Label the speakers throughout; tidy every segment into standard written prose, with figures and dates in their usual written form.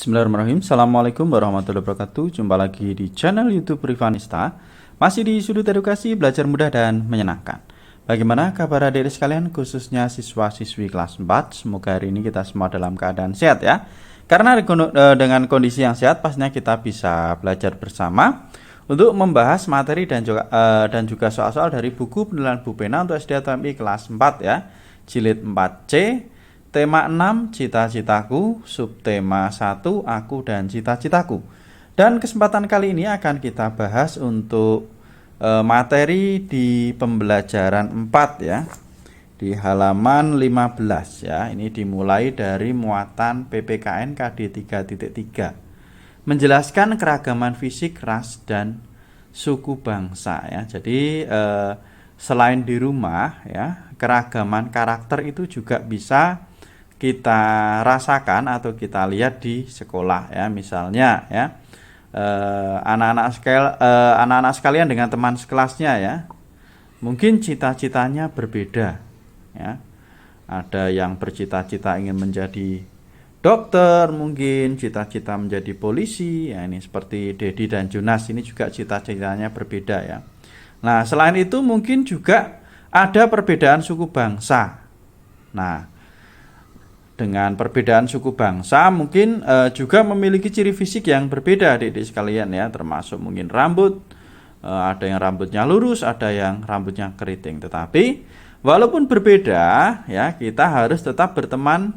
Speaker 1: Bismillahirrahmanirrahim. Assalamualaikum warahmatullahi wabarakatuh. Jumpa lagi di channel YouTube Rivanista. Masih di sudut edukasi belajar mudah dan menyenangkan. Bagaimana kabar adik-adik sekalian, khususnya siswa-siswi kelas 4? Semoga hari ini kita semua dalam keadaan sehat ya. Karena dengan kondisi yang sehat, pastinya kita bisa belajar bersama untuk membahas materi dan juga soal-soal dari buku penilaian Bu Pena untuk SD atau MI kelas 4 ya. Jilid 4C. Tema 6, cita-citaku, subtema 1, aku dan cita-citaku. Dan kesempatan kali ini akan kita bahas untuk materi di pembelajaran 4 ya. Di halaman 15 ya. Ini dimulai dari muatan PPKN KD 3.3. Menjelaskan keragaman fisik, ras, dan suku bangsa ya. Jadi selain di rumah ya, keragaman karakter itu juga bisa kita rasakan atau kita lihat di sekolah ya. Misalnya ya, anak-anak sekalian dengan teman sekelasnya ya, mungkin cita-citanya berbeda ya. Ada yang bercita-cita ingin menjadi dokter, mungkin cita-cita menjadi polisi ya. Ini seperti Dedi dan Jonas, ini juga cita-citanya berbeda ya. Nah, selain itu mungkin juga ada perbedaan suku bangsa. Nah, dengan perbedaan suku bangsa mungkin juga memiliki ciri fisik yang berbeda adik-adik sekalian ya, termasuk mungkin rambut, ada yang rambutnya lurus, ada yang rambutnya keriting. Tetapi walaupun berbeda ya, kita harus tetap berteman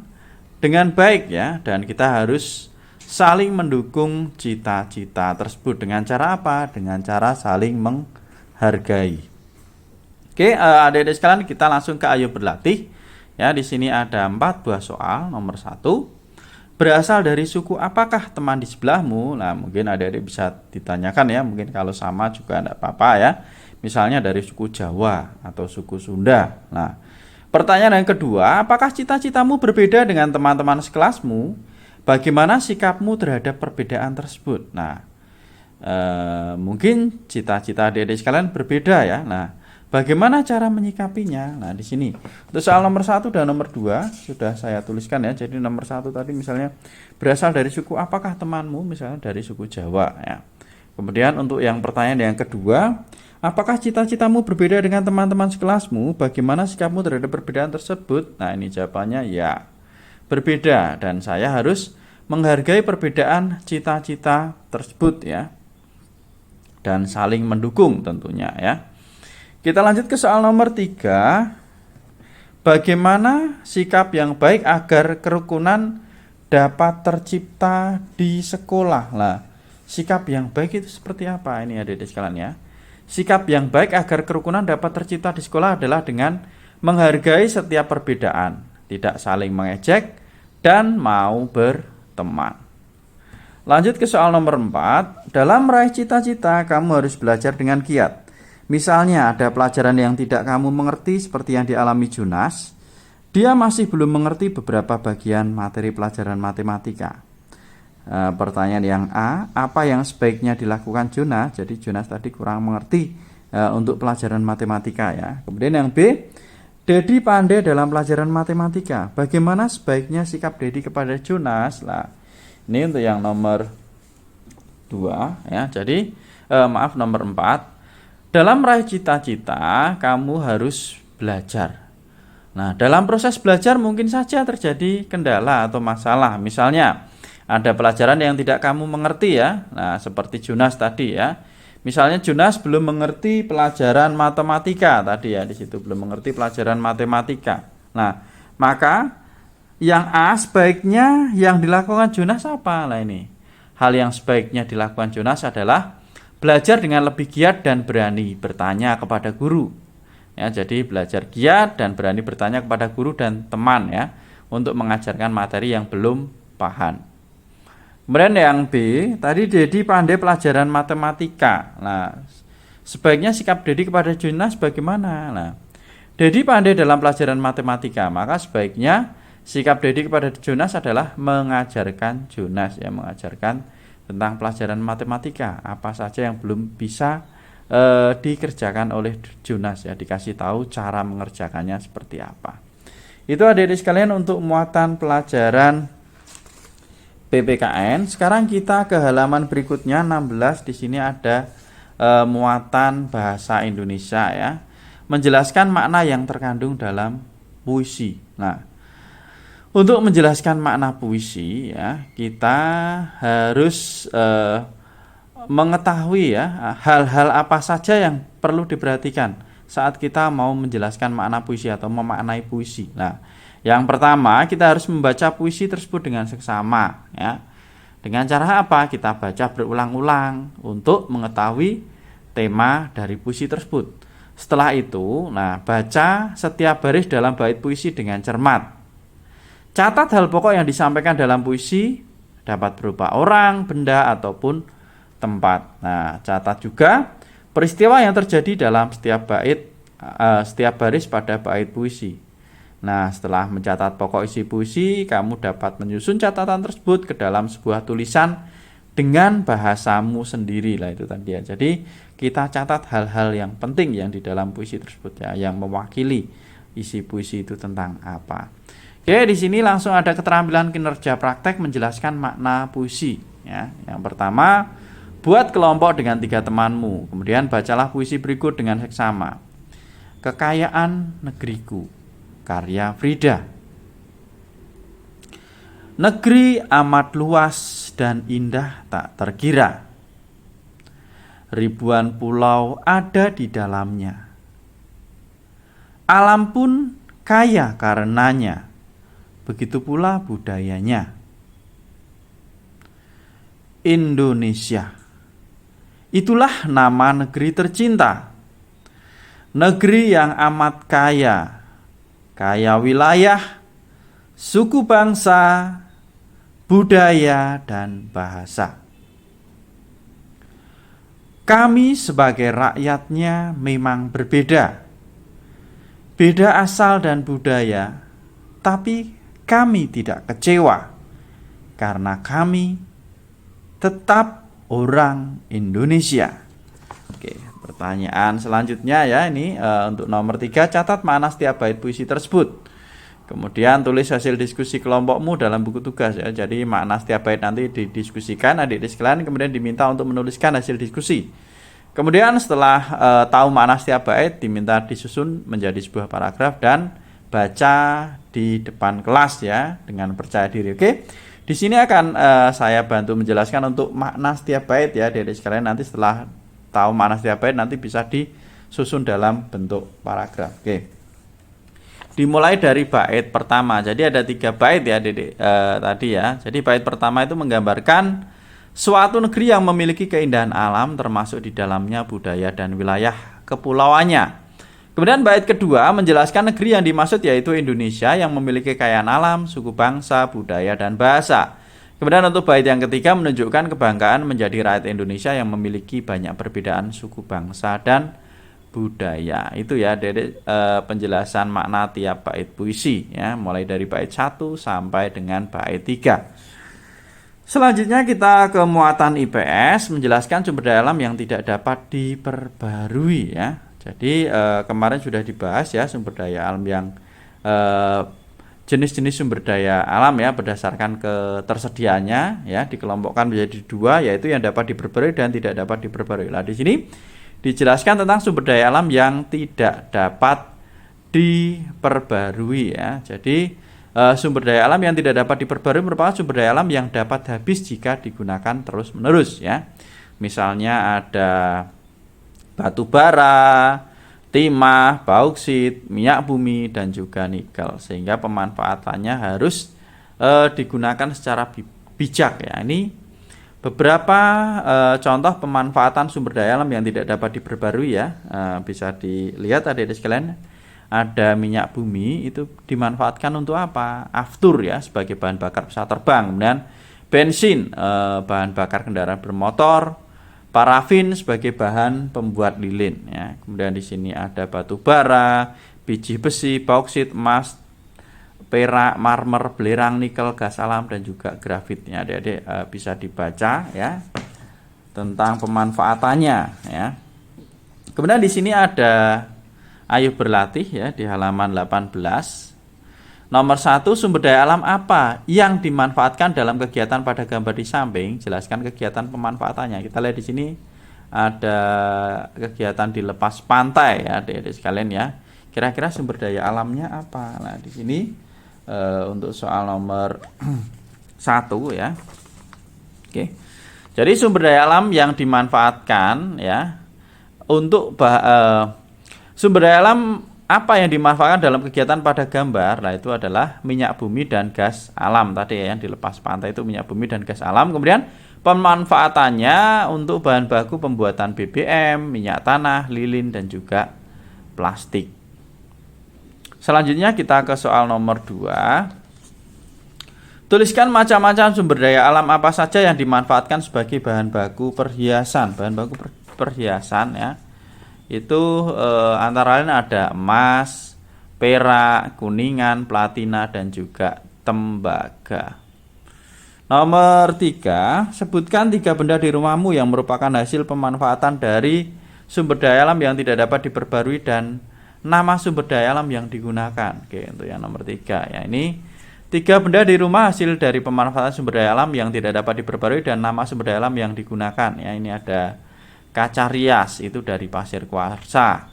Speaker 1: dengan baik ya, dan kita harus saling mendukung cita-cita tersebut. Dengan cara apa? Dengan cara saling menghargai. Oke, adik-adik sekalian, kita langsung ke ayo berlatih. Ya, di sini ada 4 buah soal. Nomor 1, berasal dari suku apakah teman di sebelahmu? Nah, mungkin adik-adik bisa ditanyakan ya, mungkin kalau sama juga tidak apa-apa ya. Misalnya dari suku Jawa atau suku Sunda. Nah, pertanyaan yang kedua, apakah cita-citamu berbeda dengan teman-teman sekelasmu? Bagaimana sikapmu terhadap perbedaan tersebut? Nah, mungkin cita-cita adik-adik sekalian berbeda ya. Nah, bagaimana cara menyikapinya? Nah, di sini untuk soal nomor 1 dan nomor 2 sudah saya tuliskan ya. Jadi nomor 1 tadi misalnya berasal dari suku apakah temanmu? Misalnya dari suku Jawa ya. Kemudian untuk yang pertanyaan yang kedua, apakah cita-citamu berbeda dengan teman-teman sekelasmu? Bagaimana sikapmu terhadap perbedaan tersebut? Nah, ini jawabannya ya, berbeda, dan saya harus menghargai perbedaan cita-cita tersebut ya. Dan saling mendukung tentunya ya. Kita lanjut ke soal nomor 3. Bagaimana sikap yang baik agar kerukunan dapat tercipta di sekolah? Nah, sikap yang baik itu seperti apa ini adik-adik sekalian ya? Sikap yang baik agar kerukunan dapat tercipta di sekolah adalah dengan menghargai setiap perbedaan, tidak saling mengejek, dan mau berteman. Lanjut ke soal nomor 4. Dalam meraih cita-cita, kamu harus belajar dengan giat. Misalnya ada pelajaran yang tidak kamu mengerti seperti yang dialami Jonas. Dia masih belum mengerti beberapa bagian materi pelajaran matematika. Pertanyaan yang A, apa yang sebaiknya dilakukan Jonas? Jadi Jonas tadi kurang mengerti untuk pelajaran matematika ya. Kemudian yang B, Dedi pandai dalam pelajaran matematika. Bagaimana sebaiknya sikap Dedi kepada Jonas? Nah, ini untuk yang nomor 2 ya. Jadi nomor 4. Dalam meraih cita-cita, kamu harus belajar. Nah, dalam proses belajar mungkin saja terjadi kendala atau masalah. Misalnya, ada pelajaran yang tidak kamu mengerti ya. Nah, seperti Jonas tadi ya. Misalnya Jonas belum mengerti pelajaran matematika tadi ya, di situ belum mengerti pelajaran matematika. Nah, maka yang A sebaiknya yang dilakukan Jonas apa? Nah, ini. Hal yang sebaiknya dilakukan Jonas adalah belajar dengan lebih giat dan berani bertanya kepada guru. Ya, jadi belajar giat dan berani bertanya kepada guru dan teman ya, untuk mengajarkan materi yang belum paham. Kemudian yang B, tadi Dedi pandai pelajaran matematika. Nah, sebaiknya sikap Dedi kepada Jonas bagaimana? Nah, Dedi pandai dalam pelajaran matematika, maka sebaiknya sikap Dedi kepada Jonas adalah mengajarkan Jonas ya, mengajarkan tentang pelajaran matematika, apa saja yang belum bisa dikerjakan oleh Jonas ya, dikasih tahu cara mengerjakannya seperti apa. Itu adik-adik sekalian untuk muatan pelajaran PPKN. Sekarang kita ke halaman berikutnya 16. Di sini ada muatan bahasa Indonesia ya. Menjelaskan makna yang terkandung dalam puisi. Nah, untuk menjelaskan makna puisi ya, kita harus mengetahui ya hal-hal apa saja yang perlu diperhatikan saat kita mau menjelaskan makna puisi atau memaknai puisi. Nah, yang pertama kita harus membaca puisi tersebut dengan seksama ya. Dengan cara apa? Kita baca berulang-ulang untuk mengetahui tema dari puisi tersebut. Setelah itu, nah baca setiap baris dalam bait puisi dengan cermat. Catat hal pokok yang disampaikan dalam puisi, dapat berupa orang, benda ataupun tempat. Nah, catat juga peristiwa yang terjadi dalam setiap baris pada bait puisi. Nah, setelah mencatat pokok isi puisi, kamu dapat menyusun catatan tersebut ke dalam sebuah tulisan dengan bahasamu sendiri lah itu tadi ya. Jadi, kita catat hal-hal yang penting yang di dalam puisi tersebut ya, yang mewakili isi puisi itu tentang apa. Oke, di sini langsung ada keterampilan kinerja praktek menjelaskan makna puisi ya. Yang pertama, buat kelompok dengan 3 temanmu. Kemudian bacalah puisi berikut dengan seksama. Kekayaan negeriku, karya Frida. Negeri amat luas dan indah tak terkira. Ribuan pulau ada di dalamnya. Alam pun kaya karenanya. Begitu pula budayanya. Indonesia. Itulah nama negeri tercinta. Negeri yang amat kaya. Kaya wilayah, suku bangsa, budaya, dan bahasa. Kami sebagai rakyatnya memang berbeda. Beda asal dan budaya, tapi kami tidak kecewa. Karena kami tetap orang Indonesia. Oke, pertanyaan selanjutnya ya ini untuk nomor 3, catat makna setiap bait puisi tersebut. Kemudian tulis hasil diskusi kelompokmu dalam buku tugas ya. Jadi makna setiap bait nanti didiskusikan adik-adik sekalian, kemudian diminta untuk menuliskan hasil diskusi. Kemudian setelah tahu makna setiap bait, diminta disusun menjadi sebuah paragraf dan baca di depan kelas ya dengan percaya diri. Oke. Di sini akan saya bantu menjelaskan untuk makna setiap bait ya adik-adik sekalian. Nanti setelah tahu makna setiap bait nanti bisa disusun dalam bentuk paragraf. Oke. Dimulai dari bait pertama. Jadi ada 3 bait ya adik-adik tadi ya. Jadi bait pertama itu menggambarkan suatu negeri yang memiliki keindahan alam termasuk di dalamnya budaya dan wilayah kepulauannya. Kemudian bait kedua menjelaskan negeri yang dimaksud yaitu Indonesia yang memiliki kekayaan alam, suku bangsa, budaya, dan bahasa. Kemudian untuk bait yang ketiga menunjukkan kebanggaan menjadi rakyat Indonesia yang memiliki banyak perbedaan suku bangsa dan budaya. Itu ya dari penjelasan makna tiap bait puisi ya, mulai dari bait 1 sampai dengan bait 3. Selanjutnya kita ke muatan IPS menjelaskan sumber daya alam yang tidak dapat diperbarui ya. Jadi kemarin sudah dibahas ya sumber daya alam yang jenis-jenis sumber daya alam ya berdasarkan ketersediaannya ya dikelompokkan menjadi 2 yaitu yang dapat diperbarui dan tidak dapat diperbarui. Nah, di sini dijelaskan tentang sumber daya alam yang tidak dapat diperbarui ya. Jadi sumber daya alam yang tidak dapat diperbarui merupakan sumber daya alam yang dapat habis jika digunakan terus-menerus ya. Misalnya ada batu bara, timah, bauksit, minyak bumi, dan juga nikel. Sehingga pemanfaatannya harus digunakan secara bijak ya. Ini beberapa contoh pemanfaatan sumber daya alam yang tidak dapat diperbarui ya. Bisa dilihat adik-adik sekalian. Ada minyak bumi itu dimanfaatkan untuk apa? Aftur ya sebagai bahan bakar pesawat terbang. Kemudian bensin bahan bakar kendaraan bermotor, parafin sebagai bahan pembuat lilin ya. Kemudian di sini ada batu bara, biji besi, bauksit, emas, perak, marmer, belerang, nikel, gas alam, dan juga grafitnya. Adik-adik bisa dibaca ya tentang pemanfaatannya ya. Kemudian di sini ada ayo berlatih ya di halaman 18. Nomor 1, sumber daya alam apa yang dimanfaatkan dalam kegiatan pada gambar di samping? Jelaskan kegiatan pemanfaatannya. Kita lihat di sini ada kegiatan di lepas pantai ya, adik-adik sekalian ya. Kira-kira sumber daya alamnya apa? Nah, di sini untuk soal nomor 1 ya. Oke. Jadi sumber daya alam yang dimanfaatkan ya untuk sumber daya alam apa yang dimanfaatkan dalam kegiatan pada gambar? Nah, itu adalah minyak bumi dan gas alam tadi ya, yang dilepas pantai itu minyak bumi dan gas alam. Kemudian pemanfaatannya untuk bahan baku pembuatan BBM, minyak tanah, lilin dan juga plastik. Selanjutnya kita ke soal nomor 2. Tuliskan macam-macam sumber daya alam apa saja yang dimanfaatkan sebagai bahan baku perhiasan. Bahan baku perhiasan ya. Itu antara lain ada emas, perak, kuningan, platina dan juga tembaga. Nomor 3, sebutkan 3 benda di rumahmu yang merupakan hasil pemanfaatan dari sumber daya alam yang tidak dapat diperbarui dan nama sumber daya alam yang digunakan. Oke, untuk yang nomor 3 ya, ini 3 benda di rumah hasil dari pemanfaatan sumber daya alam yang tidak dapat diperbarui dan nama sumber daya alam yang digunakan. Ya, ini ada kaca rias itu dari pasir kuarsa,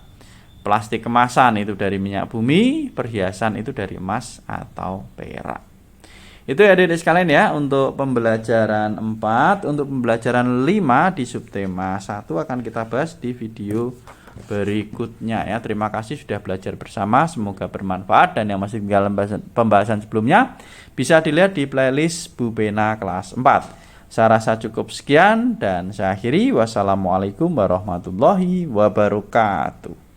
Speaker 1: plastik kemasan itu dari minyak bumi, perhiasan itu dari emas atau perak. Itu ya adik-adik sekalian ya untuk pembelajaran 4. Untuk pembelajaran 5 di subtema 1 akan kita bahas di video berikutnya ya. Terima kasih sudah belajar bersama, semoga bermanfaat, dan yang masih tinggal pembahasan sebelumnya bisa dilihat di playlist Bu Bena kelas 4. Saya rasa cukup sekian dan saya akhiri. Wassalamualaikum warahmatullahi wabarakatuh.